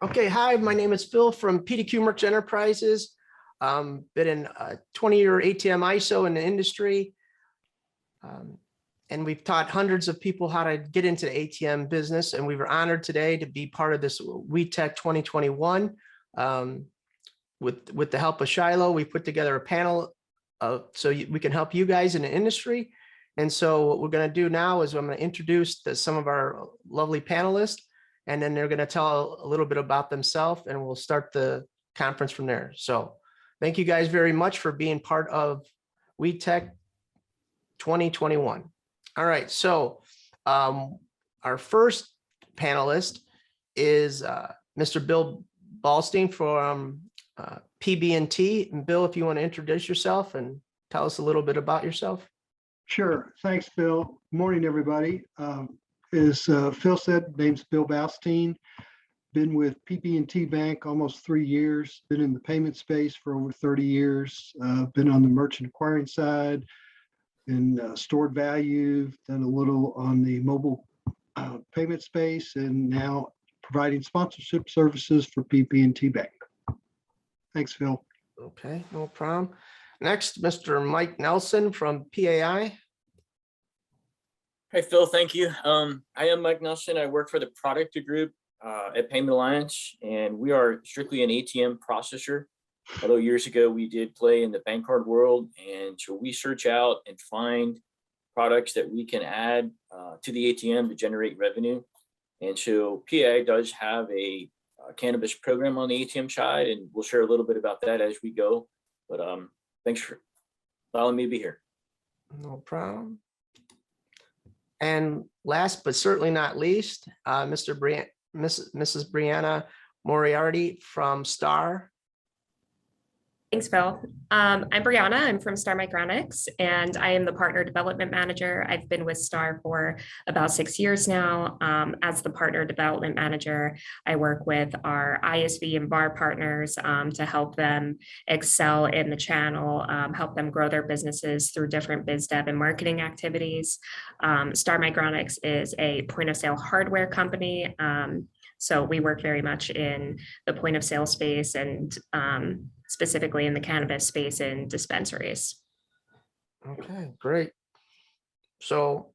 Okay, hi, my name is Phil from PDQ Merch Enterprises. Been in a 20-year ATM ISO in the industry. And we've taught hundreds of people how to get into the ATM business. And we were honored today to be part of this WeTech 2021. With the help of Shiloh, we put together a panel we can help you guys in the industry. And so what we're going to do now is I'm going to introduce some of our lovely panelists, and then they're going to tell a little bit about themselves, and we'll start the conference from there. So thank you guys very much for being part of WeTech 2021. All right, so our first panelist is Mr. Bill Ballstein from PB&T. And Bill, if you want to introduce yourself and tell us a little bit about yourself. Sure. Thanks, Phil. Good morning, everybody. As Phil said, name's Bill Ballstein. Been with PB&T Bank almost 3 years. Been in the payment space for over 30 years. Been on the merchant acquiring side, in stored value, done a little on the mobile payment space, and now providing sponsorship services for PB&T Bank. Thanks, Phil. Okay, no problem. Next, Mr. Mike Nelson from PAI. Hey, Phil, thank you. I am Mike Nelson. I work for the product group at Payment Alliance, and we are strictly an ATM processor. Although years ago we did play in the bank card world, and so we search out and find products that we can add to the ATM to generate revenue. And so PAI does have a cannabis program on the ATM side, and we'll share a little bit about that as we go. But thanks for allowing me to be here. No problem. And last but certainly not least, Mrs. Brianna Moriarty from Star. Thanks, Phil. I'm Brianna. I'm from Star Micronics, and I am the Partner Development Manager. I've been with Star for about 6 years now. As the Partner Development Manager, I work with our ISV and VAR partners to help them excel in the channel, help them grow their businesses through different biz dev and marketing activities. Star Micronics is a point of sale hardware company. So we work very much in the point of sale space and specifically in the cannabis space and dispensaries. Okay, great. So,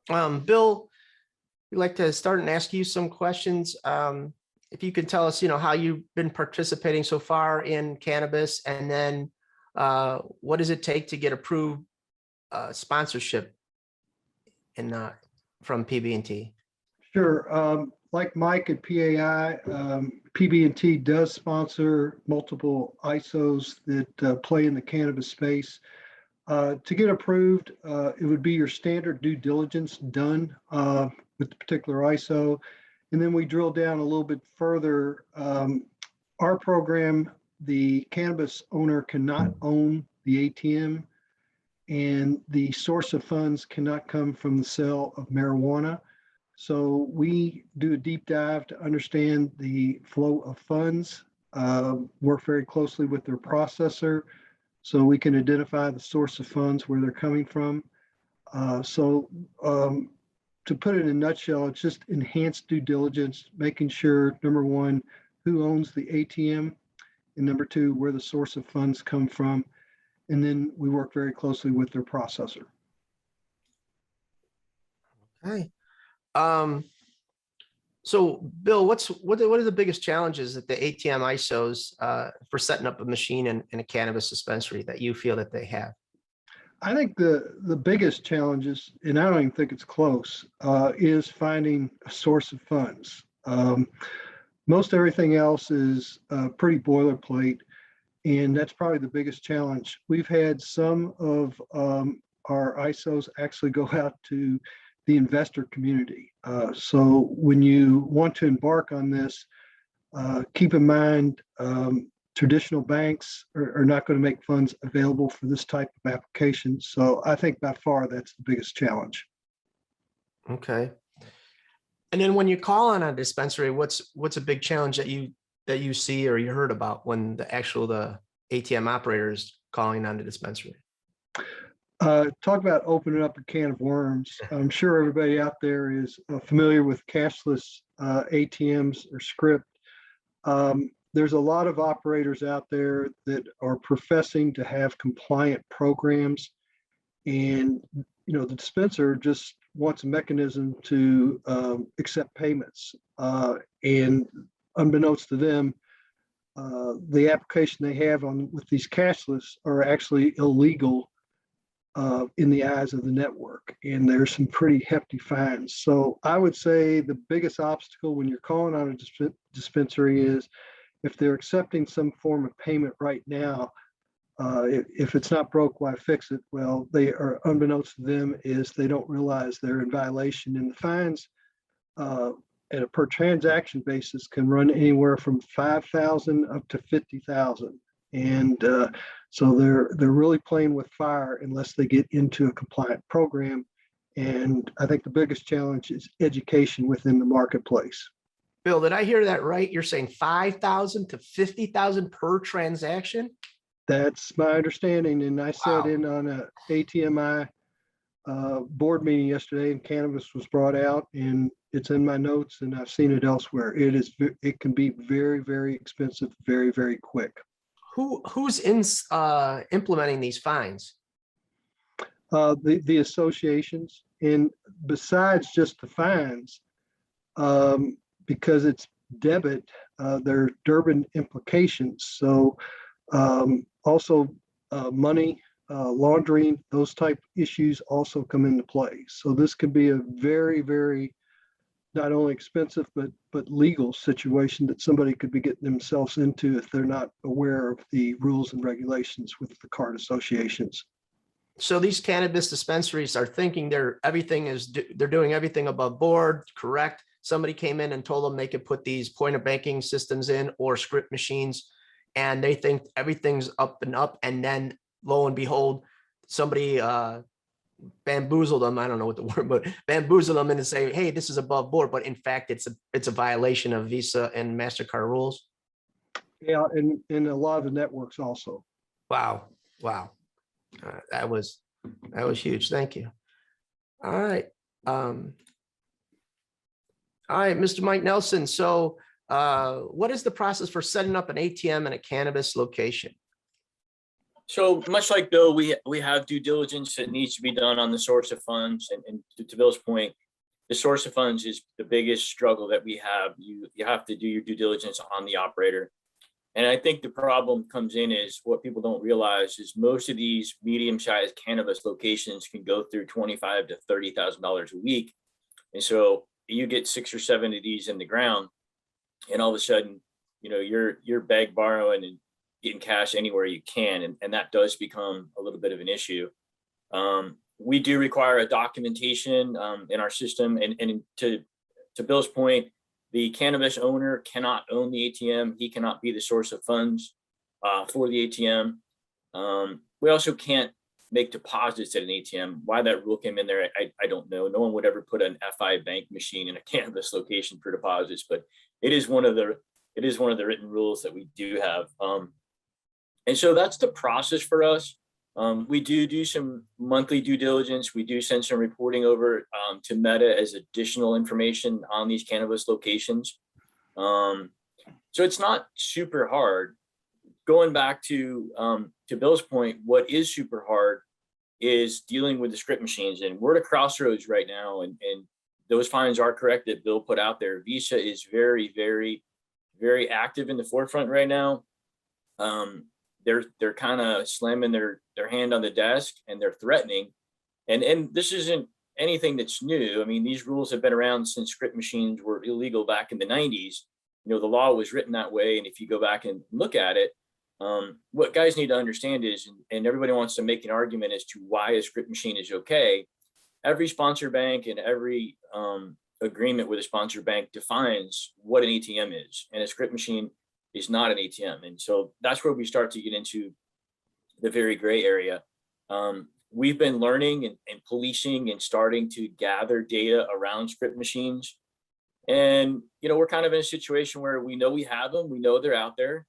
Bill, we'd like to start and ask you some questions. If you could tell us, how you've been participating so far in cannabis, and then what does it take to get approved sponsorship from PB&T? Sure. Like Mike at PAI, PB&T does sponsor multiple ISOs that play in the cannabis space. To get approved, it would be your standard due diligence done with the particular ISO. And then we drill down a little bit further. Our program, the cannabis owner cannot own the ATM, and the source of funds cannot come from the sale of marijuana. So we do a deep dive to understand the flow of funds, work very closely with their processor so we can identify the source of funds, where they're coming from. To put it in a nutshell, it's just enhanced due diligence, making sure, number one, who owns the ATM, and number two, where the source of funds come from. And then we work very closely with their processor. Okay. So Bill, what are the biggest challenges that the ATM ISOs for setting up a machine in a cannabis dispensary that you feel that they have? I think the biggest challenges, and I don't even think it's close, is finding a source of funds. Most everything else is pretty boilerplate, and that's probably the biggest challenge. We've had some of our ISOs actually go out to the investor community. So when you want to embark on this, keep in mind traditional banks are not going to make funds available for this type of application. So I think by far that's the biggest challenge. Okay. And then when you call on a dispensary, what's a big challenge that you see or you heard about when the ATM operator is calling on the dispensary? Talk about opening up a can of worms. I'm sure everybody out there is familiar with cashless ATMs or script. There's a lot of operators out there that are professing to have compliant programs, and the dispenser just wants a mechanism to accept payments. And unbeknownst to them, the application they have on with these cashless are actually illegal in the eyes of the network, and there's some pretty hefty fines. So I would say the biggest obstacle when you're calling on a dispensary is if they're accepting some form of payment right now. If it's not broke, why fix it? Well, they are, unbeknownst to them, is they don't realize they're in violation, and the fines at a per transaction basis can run anywhere from 5,000 up to 50,000. And so they're really playing with fire unless they get into a compliant program. And I think the biggest challenge is education within the marketplace. Bill, did I hear that right? You're saying 5,000 to 50,000 per transaction? That's my understanding. And I sat Wow. in on a ATMI board meeting yesterday, and cannabis was brought out, and it's in my notes, and I've seen it elsewhere. It can be very, very expensive, very, very quick. Who's implementing these fines? The associations, and besides just the fines, because it's debit, there are Durbin implications. So also money laundering, those type issues also come into play. So this could be a very, very not only expensive but legal situation that somebody could be getting themselves into if they're not aware of the rules and regulations with the card associations. So these cannabis dispensaries are thinking they're doing everything above board, correct? Somebody came in and told them they could put these point of banking systems in or script machines, and they think everything's up and up. And then lo and behold, somebody bamboozled them. I don't know what the word, but bamboozled them and say, hey, this is above board. But in fact, it's a violation of Visa and MasterCard rules. Yeah, and a lot of the networks also. Wow. Wow. That was huge. Thank you. All right. All right, Mr. Mike Nelson. So what is the process for setting up an ATM in a cannabis location? So much like Bill, we have due diligence that needs to be done on the source of funds. And to Bill's point, the source of funds is the biggest struggle that we have. You have to do your due diligence on the operator. And I think the problem comes in is what people don't realize is most of these medium-sized cannabis locations can go through $25,000 to $30,000 a week. And so you get 6 or 7 of these in the ground, and all of a sudden, you're beg borrowing and getting cash anywhere you can. And that does become a little bit of an issue. We do require a documentation in our system. And to Bill's point, the cannabis owner cannot own the ATM. He cannot be the source of funds for the ATM. We also can't make deposits at an ATM. Why that rule came in there, I don't know. No one would ever put an FI bank machine in a cannabis location for deposits, but it is one of the written rules that we do have. And so that's the process for us. We do some monthly due diligence. We do send some reporting over to Meta as additional information on these cannabis locations. So it's not super hard. Going back to Bill's point, what is super hard is dealing with the script machines. And we're at a crossroads right now, and those fines are correct that Bill put out there. Visa is very, very, very active in the forefront right now. They're kind of slamming their hand on the desk, and they're threatening. And this isn't anything that's new. I mean, these rules have been around since script machines were illegal back in the 90s. The law was written that way. And if you go back and look at it, what guys need to understand is, and everybody wants to make an argument as to why a script machine is okay. Every sponsor bank and every agreement with a sponsor bank defines what an ATM is, and a script machine is not an ATM. And so that's where we start to get into the very gray area. We've been learning and policing and starting to gather data around script machines. And, we're kind of in a situation where we know we have them, we know they're out there,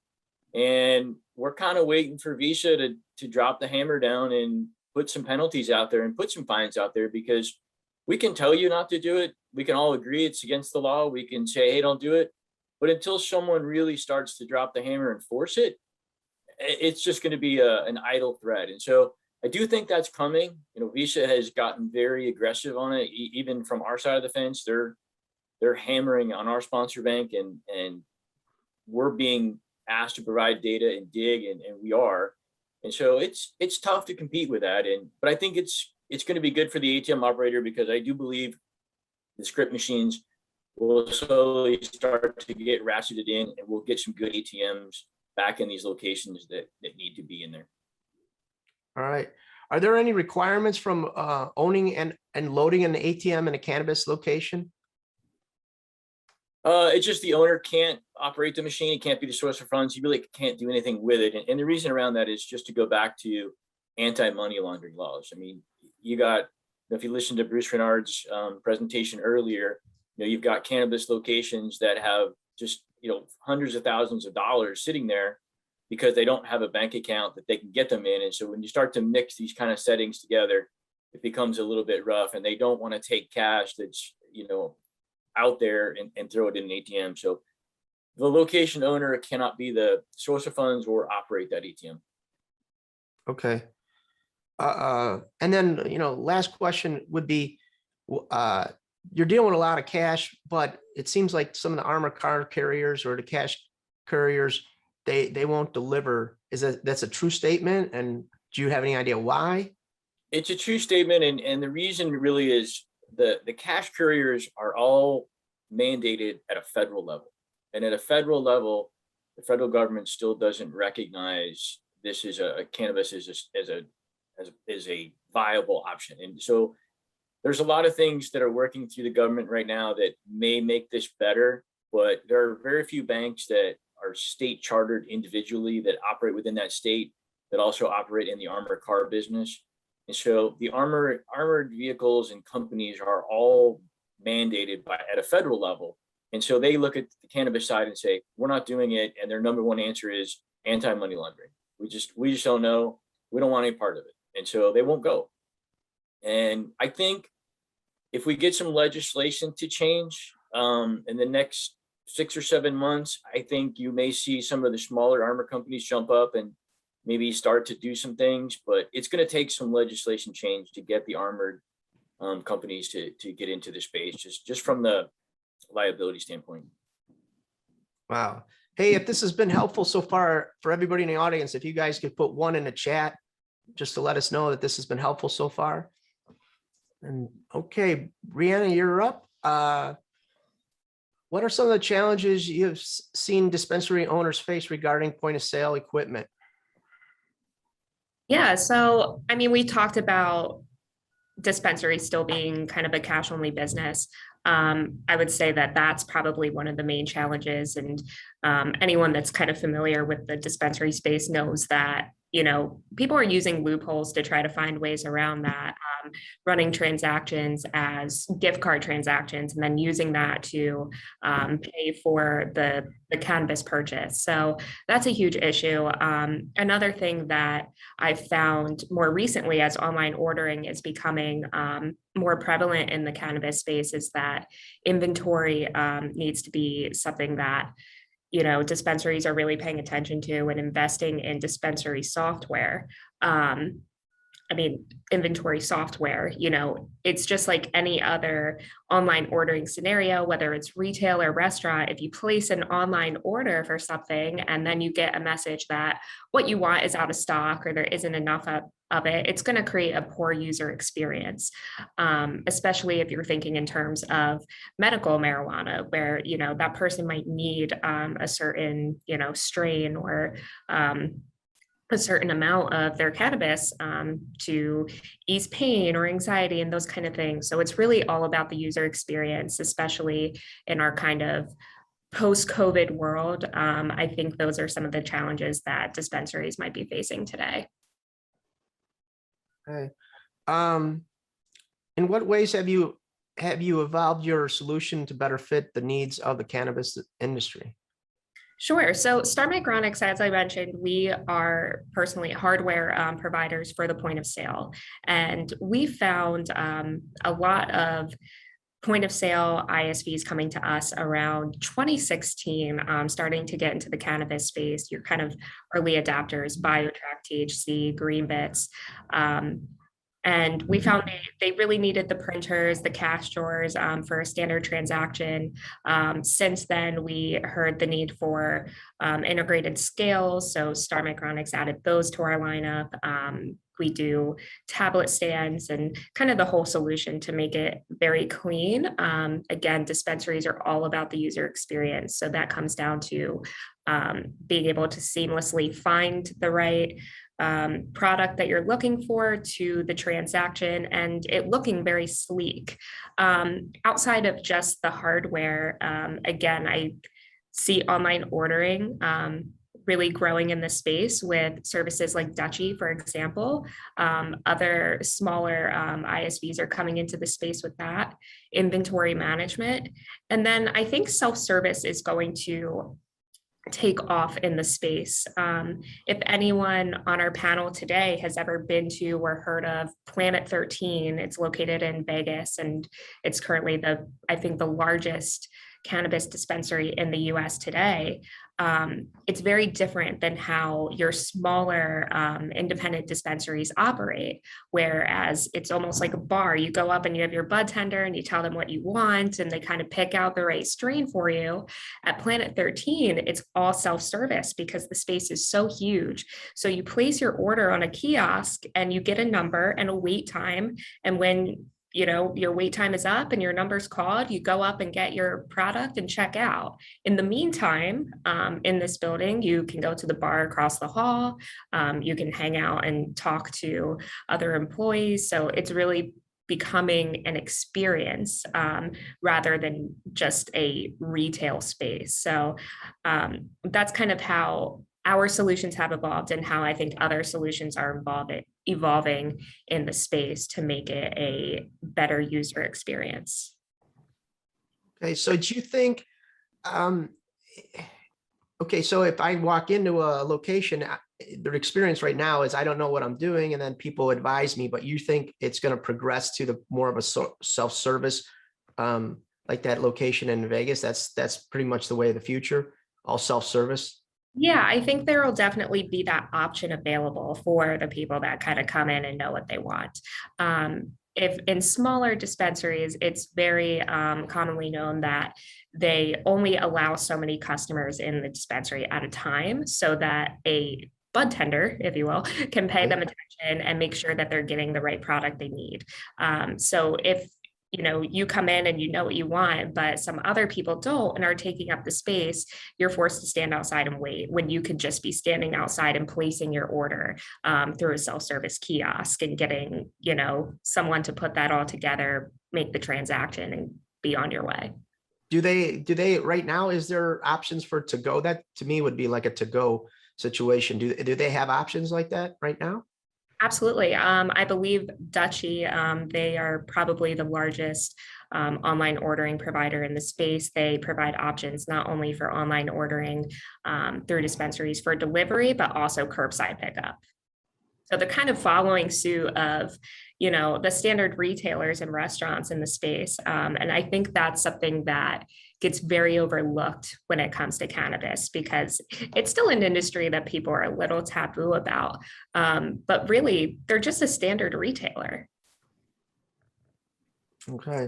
and we're kind of waiting for Visa to drop the hammer down and put some penalties out there and put some fines out there, because we can tell you not to do it. We can all agree it's against the law. We can say, hey, don't do it. But until someone really starts to drop the hammer and force it, it's just going to be an idle threat. And so I do think that's coming. Visa has gotten very aggressive on it, even from our side of the fence. They're hammering on our sponsor bank, and we're being asked to provide data and dig, and we are. And so it's tough to compete with that. But I think it's going to be good for the ATM operator, because I do believe the script machines will slowly start to get ratcheted in, and we'll get some good ATMs back in these locations that need to be in there. All right. Are there any requirements from owning and loading an ATM in a cannabis location? It's just the owner can't operate the machine. He can't be the source of funds. He really can't do anything with it. And the reason around that is just to go back to anti-money laundering laws. I mean, if you listen to Bruce Renard's presentation earlier, you've got cannabis locations that have just, hundreds of thousands of dollars sitting there because they don't have a bank account that they can get them in. And so when you start to mix these kind of settings together, it becomes a little bit rough, and they don't want to take cash that's, out there and throw it in an ATM. So the location owner cannot be the source of funds or operate that ATM. Okay. And then, last question would be, you're dealing with a lot of cash, but it seems like some of the armored car carriers or the cash couriers, they won't deliver. That's a true statement? And do you have any idea why? It's a true statement. And the reason really is the cash couriers are all mandated at a federal level. And at a federal level, the federal government still doesn't recognize this is cannabis as a viable option. And so there's a lot of things that are working through the government right now that may make this better, but there are very few banks that are state chartered individually that operate within that state that also operate in the armored car business. And so the armored vehicles and companies are all mandated at a federal level. And so they look at the cannabis side and say, we're not doing it. And their number one answer is anti-money laundering. We just don't know. We don't want any part of it. And so they won't go. And I think if we get some legislation to change in the next 6 or 7 months, I think you may see some of the smaller armor companies jump up and maybe start to do some things, but it's going to take some legislation change to get the armored companies to get into the space, just from the liability standpoint. Wow. Hey, if this has been helpful so far for everybody in the audience, if you guys could put 1 in the chat, just to let us know that this has been helpful so far. And okay, Brianna, you're up. What are some of the challenges you have seen dispensary owners face regarding point of sale equipment? Yeah, so I mean, we talked about dispensary still being kind of a cash only business. I would say that that's probably one of the main challenges. And anyone that's kind of familiar with the dispensary space knows that, people are using loopholes to try to find ways around that, running transactions as gift card transactions, and then using that to pay for the cannabis purchase. So that's a huge issue. Another thing that I've found more recently as online ordering is becoming more prevalent in the cannabis space is that inventory needs to be something that dispensaries are really paying attention to and investing in dispensary software. Inventory software, it's just like any other online ordering scenario, whether it's retail or restaurant. If you place an online order for something and then you get a message that what you want is out of stock or there isn't enough of it, it's going to create a poor user experience, especially if you're thinking in terms of medical marijuana, where, that person might need a certain, strain or a certain amount of their cannabis to ease pain or anxiety and those kind of things. So it's really all about the user experience, especially in our kind of post-COVID world. I think those are some of the challenges that dispensaries might be facing today. Okay. In what ways have you evolved your solution to better fit the needs of the cannabis industry? Sure. So Star Micronics, as I mentioned, we are personally hardware providers for the point of sale. And we found a lot of point of sale ISVs coming to us around 2016, starting to get into the cannabis space, your kind of early adapters, BioTrack, THC, Greenbits. And we found they really needed the printers, the cash drawers for a standard transaction. Since then, we heard the need for integrated scales. So Star Micronics added those to our lineup. We do tablet stands and kind of the whole solution to make it very clean. Again, dispensaries are all about the user experience. So that comes down to being able to seamlessly find the right product that you're looking for to the transaction and it looking very sleek. Outside of just the hardware, again, I see online ordering really growing in this space with services like Dutchie, for example. Other smaller ISVs are coming into the space with that, inventory management. And then I think self-service is going to take off in the space. If anyone on our panel today has ever been to or heard of Planet 13, it's located in Vegas and it's currently I think the largest cannabis dispensary in the US today. It's very different than how your smaller independent dispensaries operate, whereas it's almost like a bar. You go up and you have your bud tender and you tell them what you want and they kind of pick out the right strain for you. At Planet 13, it's all self-service because the space is so huge. So you place your order on a kiosk and you get a number and a wait time. And when your wait time is up and your number's called, you go up and get your product and check out. In the meantime, in this building, you can go to the bar across the hall. You can hang out and talk to other employees. So it's really becoming an experience rather than just a retail space. So that's kind of how our solutions have evolved and how I think other solutions are evolving in the space to make it a better user experience. Okay, so do you think, okay, so if I walk into a location, the experience right now is I don't know what I'm doing and then people advise me, but you think it's going to progress to the more of a self-service, like that location in Vegas? That's pretty much the way of the future, all self-service. Yeah, I think there will definitely be that option available for the people that kind of come in and know what they want. If in smaller dispensaries, it's very commonly known that they only allow so many customers in the dispensary at a time so that a bud tender, if you will, can pay them attention and make sure that they're getting the right product they need. So if you come in and you know what you want, but some other people don't and are taking up the space, you're forced to stand outside and wait when you could just be standing outside and placing your order through a self-service kiosk and getting, someone to put that all together, make the transaction and be on your way. Do they right now, is there options for to-go? That to me would be like a to-go situation. Do they have options like that right now? Absolutely. I believe Dutchie, they are probably the largest online ordering provider in the space. They provide options not only for online ordering through dispensaries for delivery, but also curbside pickup. So they're kind of following suit of, the standard retailers and restaurants in the space. And I think that's something that gets very overlooked when it comes to cannabis because it's still an industry that people are a little taboo about. But really, they're just a standard retailer. Okay.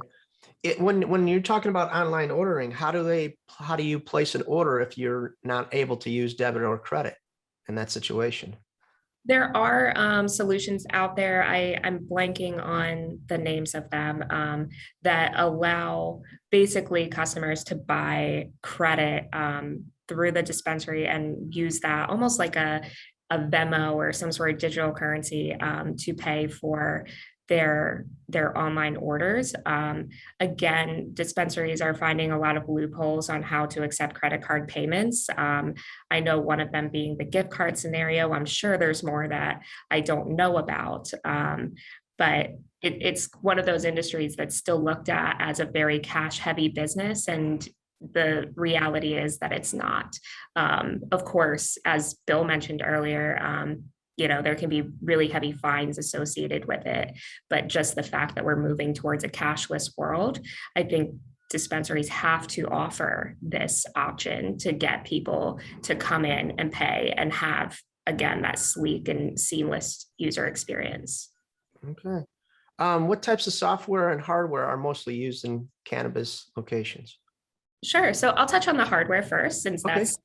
When you're talking about online ordering, how do you place an order if you're not able to use debit or credit in that situation? There are solutions out there. I'm blanking on the names of them that allow basically customers to buy credit through the dispensary and use that almost like a Venmo or some sort of digital currency to pay for their online orders. Again, dispensaries are finding a lot of loopholes on how to accept credit card payments. I know one of them being the gift card scenario. I'm sure there's more that I don't know about. But it's one of those industries that's still looked at as a very cash heavy business. And the reality is that it's not. Of course, as Bill mentioned earlier, there can be really heavy fines associated with it. But just the fact that we're moving towards a cashless world, I think dispensaries have to offer this option to get people to come in and pay and have, again, that sleek and seamless user experience. Okay. What types of software and hardware are mostly used in cannabis locations? Sure. So I'll touch on the hardware first, since Okay. that's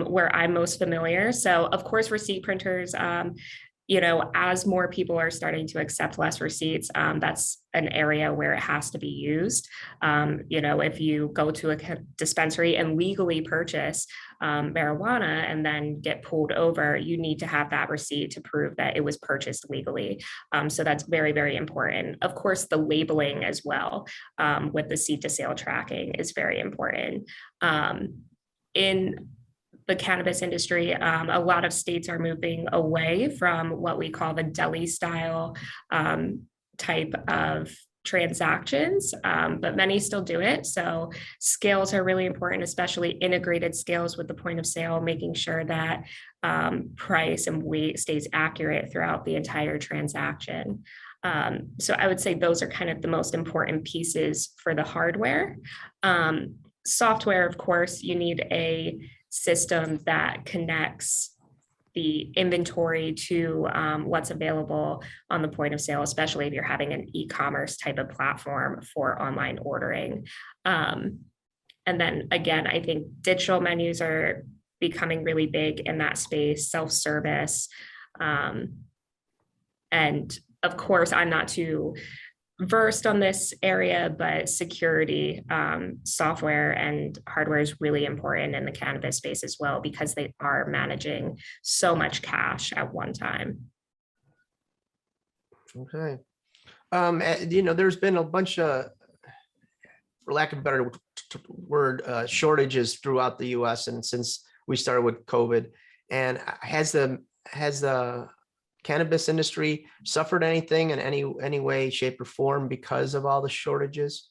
where I'm most familiar. So of course, receipt printers, as more people are starting to accept less receipts, that's an area where it has to be used. If you go to a dispensary and legally purchase marijuana and then get pulled over, you need to have that receipt to prove that it was purchased legally. So that's very, very important. Of course, the labeling as well with the seed to sale tracking is very important. In the cannabis industry, a lot of states are moving away from what we call the deli style type of transactions, but many still do it. So scales are really important, especially integrated scales with the point of sale, making sure that price and weight stays accurate throughout the entire transaction. So I would say those are kind of the most important pieces for the hardware. Software, of course, you need a system that connects the inventory to what's available on the point of sale, especially if you're having an e-commerce type of platform for online ordering. And then again, I think digital menus are becoming really big in that space, self-service. And of course, I'm not too versed on this area, but security, software and hardware is really important in the cannabis space as well, because they are managing so much cash at one time. Okay. There's been a bunch of, for lack of a better word, shortages throughout the US, and since we started with COVID, and has the cannabis industry suffered anything in any way, shape, or form because of all the shortages?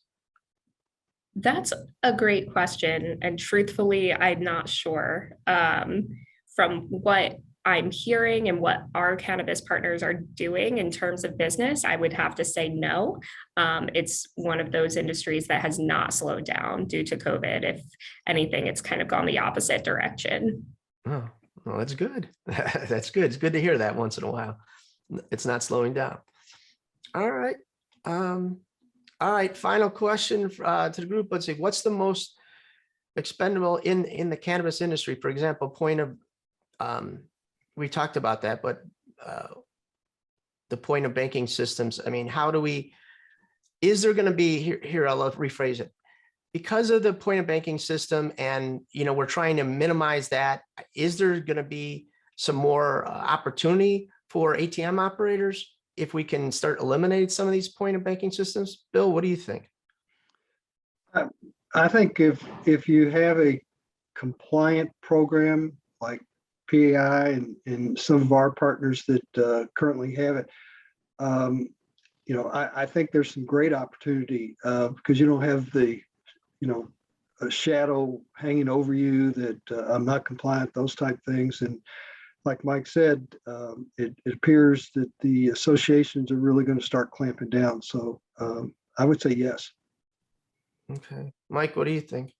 That's a great question. And truthfully, I'm not sure. From what I'm hearing and what our cannabis partners are doing in terms of business, I would have to say no. It's one of those industries that has not slowed down due to COVID. If anything, it's kind of gone the opposite direction. Oh, well, that's good. That's good. It's good to hear that once in a while. It's not slowing down. All right. All right. Final question to the group. Let's see. What's the most expendable in the cannabis industry? For example, point of, we talked about that, but the point of banking systems. I mean, is there going to be here? I'll rephrase it. Because of the point of banking system, and we're trying to minimize that, is there going to be some more opportunity for ATM operators if we can start eliminating some of these point of banking systems? Bill, what do you think? I think if you have a compliant program like PAI and some of our partners that currently have it, I think there's some great opportunity because you don't have the a shadow hanging over you that I'm not compliant, those type things. And like Mike said, it appears that the associations are really going to start clamping down. So I would say yes. Okay. Mike, what do you think?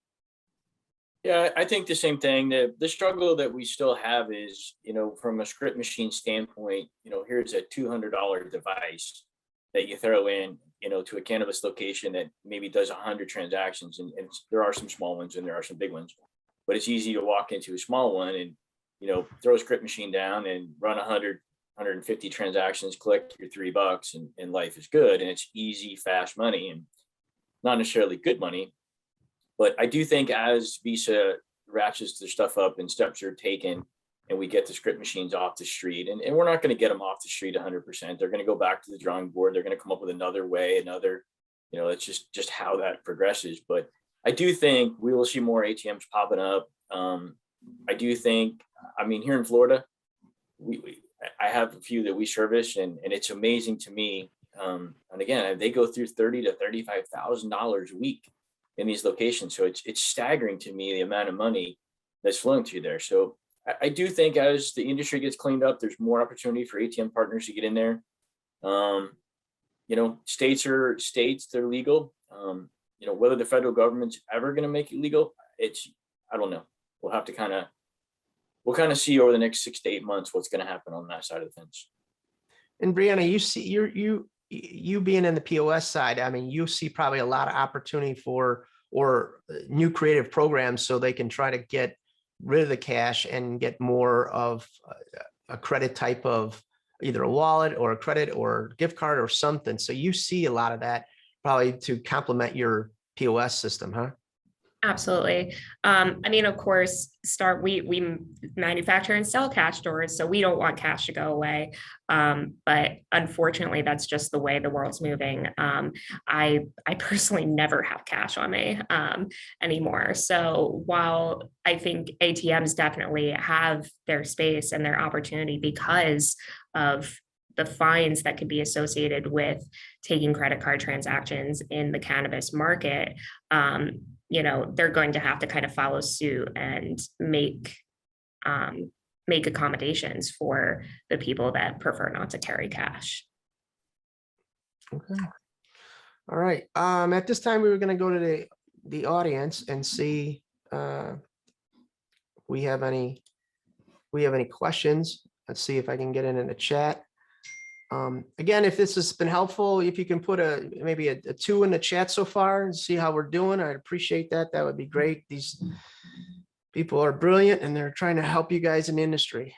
Yeah, I think the same thing. The struggle that we still have is, from a script machine standpoint, here's a $200 device that you throw in, to a cannabis location that maybe does 100 transactions. And there are some small ones and there are some big ones, but it's easy to walk into a small one and, throw a script machine down and run 100, 150 transactions, collect your $3 and life is good. And it's easy, fast money and not necessarily good money. But I do think as Visa ratchets their stuff up and steps are taken and we get the script machines off the street, and we're not going to get them off the street 100%. They're going to go back to the drawing board. They're going to come up with another way, it's just how that progresses. But I do think we will see more ATMs popping up. I do think, here in Florida, I have a few that we service and it's amazing to me. And again, they go through $30,000 to $35,000 a week in these locations. So it's staggering to me the amount of money that's flowing through there. So I do think as the industry gets cleaned up, there's more opportunity for ATM partners to get in there. States, they're legal. Whether the federal government's ever going to make it legal, I don't know. We'll kind of see over the next 6 to 8 months what's going to happen on that side of the fence. And Brianna, you being in the POS side, I mean, you see probably a lot of opportunity for new creative programs so they can try to get rid of the cash and get more of a credit type of either a wallet or a credit or gift card or something. So you see a lot of that probably to complement your POS system, huh? Absolutely. Of course, we manufacture and sell cash stores, so we don't want cash to go away. But unfortunately, that's just the way the world's moving. I personally never have cash on me anymore. So while I think ATMs definitely have their space and their opportunity because of the fines that could be associated with taking credit card transactions in the cannabis market, they're going to have to kind of follow suit and make accommodations for the people that prefer not to carry cash. Okay. All right. At this time, we were going to go to the audience and see we have any questions. Let's see if I can get in the chat. Again, if this has been helpful, if you can put maybe a 2 in the chat so far and see how we're doing, I'd appreciate that. That would be great. These people are brilliant and they're trying to help you guys in the industry.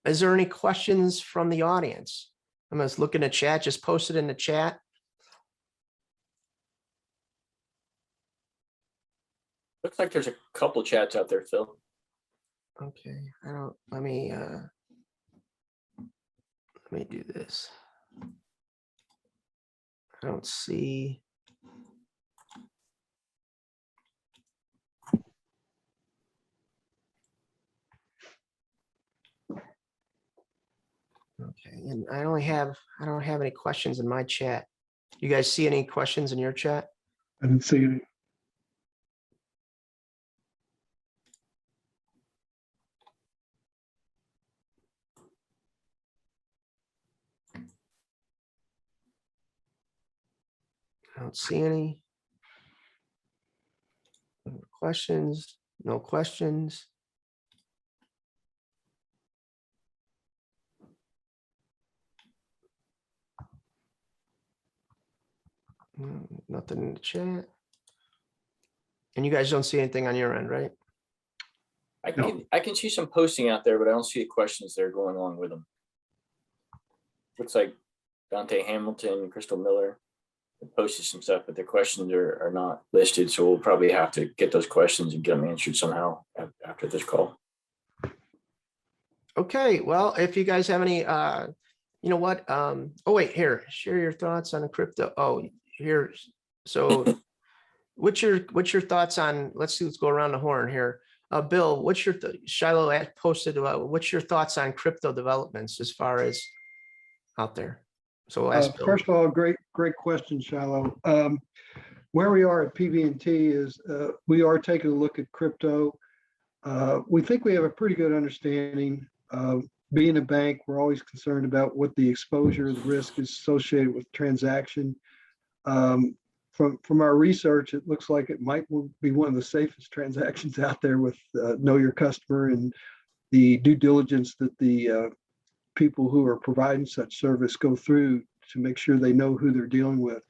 Is there any questions from the audience? I'm going to look in the chat, just post it in the chat. Looks like there's a couple chats out there, Phil. Okay, let me do this. I don't see. Okay, and I don't have any questions in my chat. You guys see any questions in your chat? I didn't see any. I don't see any questions. No questions. Nothing in the chat. And you guys don't see anything on your end, right? I can see some posting out there, but I don't see the questions that are going along with them. Looks like Dante Hamilton, Crystal Miller posted some stuff, but the questions are not listed. So we'll probably have to get those questions and get them answered somehow after this call. Okay, well, if you guys have any, you know what? Oh wait, here, share your thoughts on crypto. Oh, here. So what's your thoughts on, let's go around the horn here. Bill, what's your, Shiloh posted, what's your thoughts on crypto developments as far as out there? So ask Bill. First of all, great question, Shiloh. Where we are at PB&T is we are taking a look at crypto. We think we have a pretty good understanding. Being a bank, we're always concerned about what the exposure, the risk is associated with transaction. From our research, it looks like it might be one of the safest transactions out there with know your customer and the due diligence that the people who are providing such service go through to make sure they know who they're dealing with.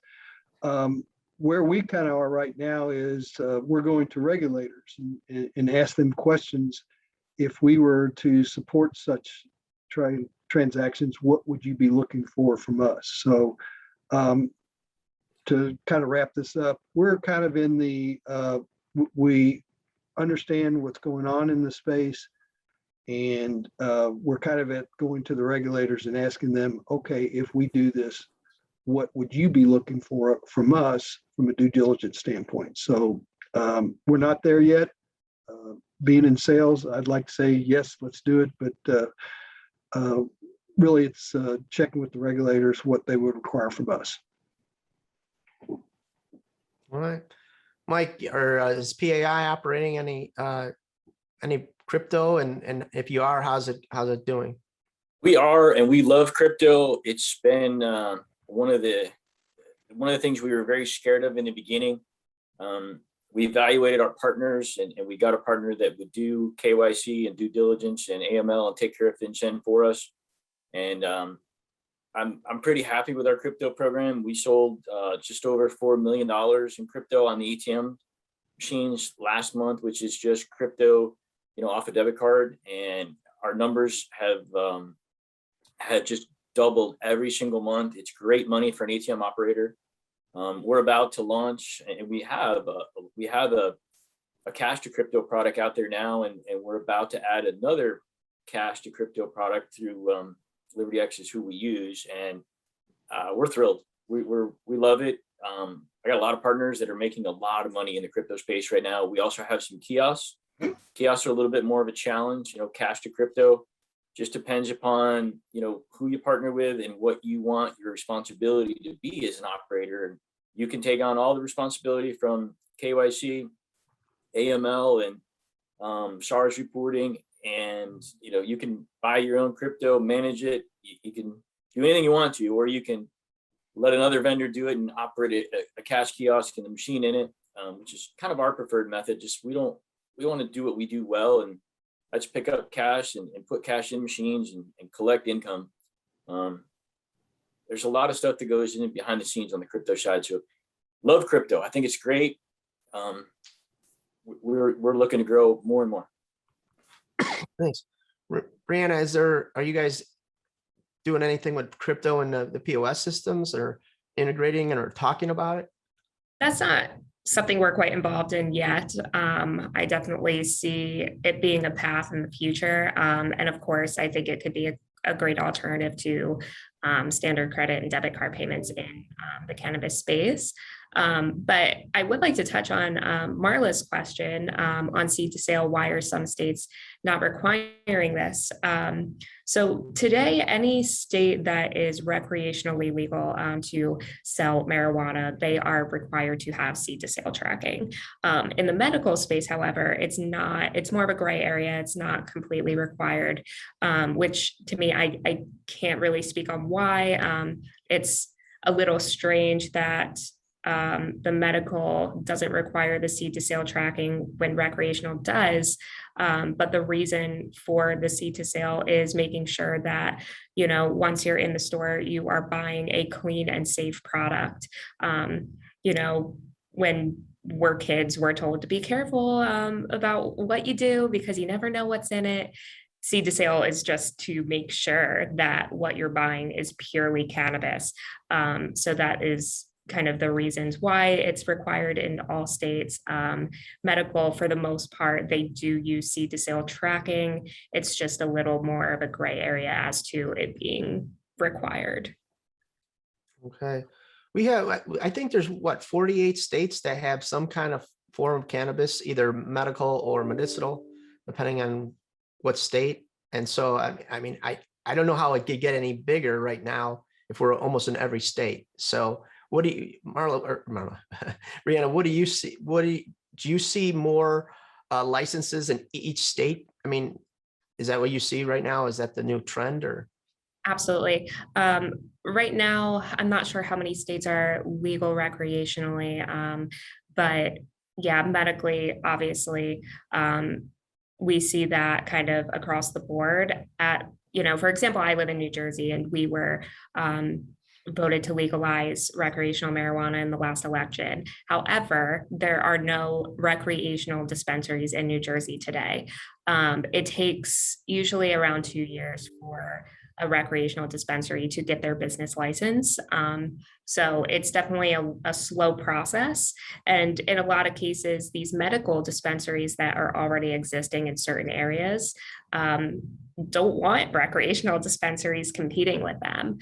Where we kind of are right now is we're going to regulators and ask them questions. If we were to support such transactions, what would you be looking for from us? So to kind of wrap this up, we're kind of in the, we understand what's going on in the space. And we're kind of at going to the regulators and asking them, okay, if we do this, what would you be looking for from us from a due diligence standpoint? So we're not there yet. Being in sales, I'd like to say, yes, let's do it. But really, it's checking with the regulators what they would require from us. All right. Mike, or is PAI operating any crypto? And if you are, how's it doing? We are, and we love crypto. It's been one of the things we were very scared of in the beginning. We evaluated our partners, and we got a partner that would do KYC and due diligence and AML and take care of FinCEN for us. And I'm pretty happy with our crypto program. We sold just over $4 million in crypto on the ATM machines last month, which is just crypto, off a debit card. And our numbers have had just doubled every single month. It's great money for an ATM operator. We're about to launch, and we have a cash to crypto product out there now, and we're about to add another cash to crypto product through LibertyX is who we use, and we're thrilled. We love it. I got a lot of partners that are making a lot of money in the crypto space right now. We also have some kiosks. Kiosks are a little bit more of a challenge. Cash to crypto just depends upon who you partner with and what you want your responsibility to be as an operator. And you can take on all the responsibility from KYC, AML, and SARS reporting. And you can buy your own crypto, manage it. You can do anything you want to, or you can let another vendor do it and operate a cash kiosk and the machine in it, which is kind of our preferred method. Just we want to do what we do well, and let's pick up cash and put cash in machines and collect income. There's a lot of stuff that goes in behind the scenes on the crypto side. So love crypto. I think it's great. We're looking to grow more and more. Thanks. Brianna, are you guys doing anything with crypto and the POS systems, or integrating or talking about it? That's not something we're quite involved in yet. I definitely see it being a path in the future. And of course, I think it could be a great alternative to standard credit and debit card payments in the cannabis space. But I would like to touch on Marla's question on seed to sale. Why are some states not requiring this? So today, any state that is recreationally legal to sell marijuana, they are required to have seed to sale tracking. In the medical space, however, it's more of a gray area. It's not completely required, which to me, I can't really speak on why. It's a little strange that the medical doesn't require the seed to sale tracking when recreational does. But the reason for the seed to sale is making sure that, once you're in the store, you are buying a clean and safe product. When we're kids, we're told to be careful about what you do because you never know what's in it. Seed to sale is just to make sure that what you're buying is purely cannabis. So that is kind of the reasons why it's required in all states. Medical, for the most part, they do use seed to sale tracking. It's just a little more of a gray area as to it being required. Okay. I think there's 48 states that have some kind of form of cannabis, either medical or medicinal, depending on what state. And so, I don't know how it could get any bigger right now if we're almost in every state. So what do you, Marla, Brianna, what do you see? Do you see more licenses in each state? Is that what you see right now? Is that the new trend, or? Absolutely. Right now, I'm not sure how many states are legal recreationally, but yeah, medically, obviously, we see that kind of across the board. For example, I live in New Jersey, and we were voted to legalize recreational marijuana in the last election. However, there are no recreational dispensaries in New Jersey today. It takes usually around 2 years for a recreational dispensary to get their business license. So it's definitely a slow process. And in a lot of cases, these medical dispensaries that are already existing in certain areas don't want recreational dispensaries competing with them,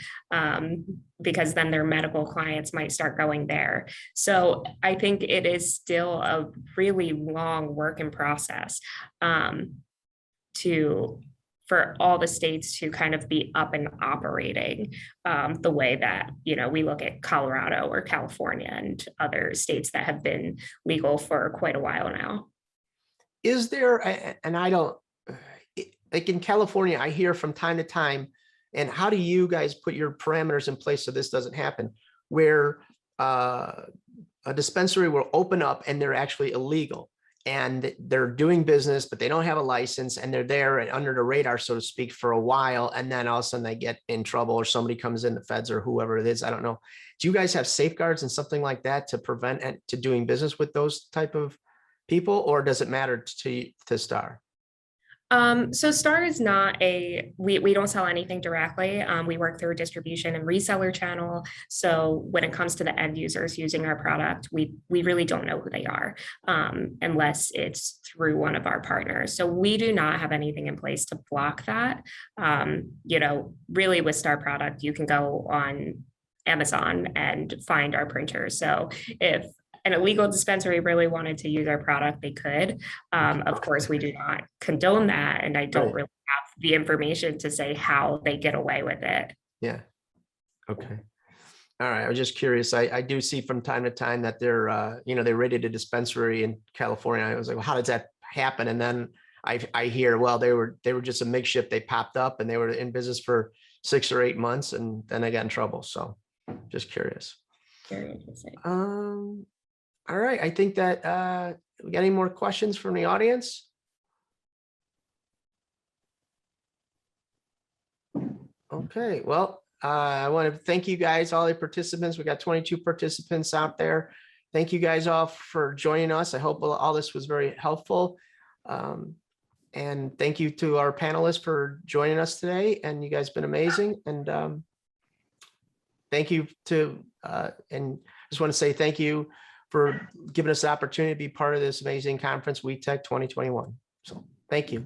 because then their medical clients might start going there. So I think it is still a really long work in process for all the states to kind of be up and operating the way that, we look at Colorado or California and other states that have been legal for quite a while now. Is there, and I don't, like in California, I hear from time to time, and how do you guys put your parameters in place so this doesn't happen? Where a dispensary will open up and they're actually illegal and they're doing business, but they don't have a license and they're there and under the radar, so to speak, for a while. And then all of a sudden they get in trouble or somebody comes in, the feds or whoever it is. I don't know. Do you guys have safeguards and something like that to prevent and to doing business with those type of people, or does it matter to Star? So Star is not we don't sell anything directly. We work through a distribution and reseller channel. So when it comes to the end users using our product, we really don't know who they are unless it's through one of our partners. So we do not have anything in place to block that. Really with Star product, you can go on Amazon and find our printers. So if an illegal dispensary really wanted to use our product, they could. Of course, we do not condone that. And I don't really have the information to say how they get away with it. Yeah. Okay. All right. I was just curious. I do see from time to time that they're, they raided a dispensary in California. I was like, well, how does that happen? And then I hear, well, they were just a makeshift. They popped up and they were in business for 6 or 8 months and then they got in trouble. So just curious. Very interesting. All right. I think that we got any more questions from the audience? Okay. Well, I want to thank you guys, all the participants. We got 22 participants out there. Thank you guys all for joining us. I hope all this was very helpful. And thank you to our panelists for joining us today. And you guys have been amazing. And thank you to, and just want to say thank you for giving us the opportunity to be part of this amazing conference, WeTech 2021. So thank you.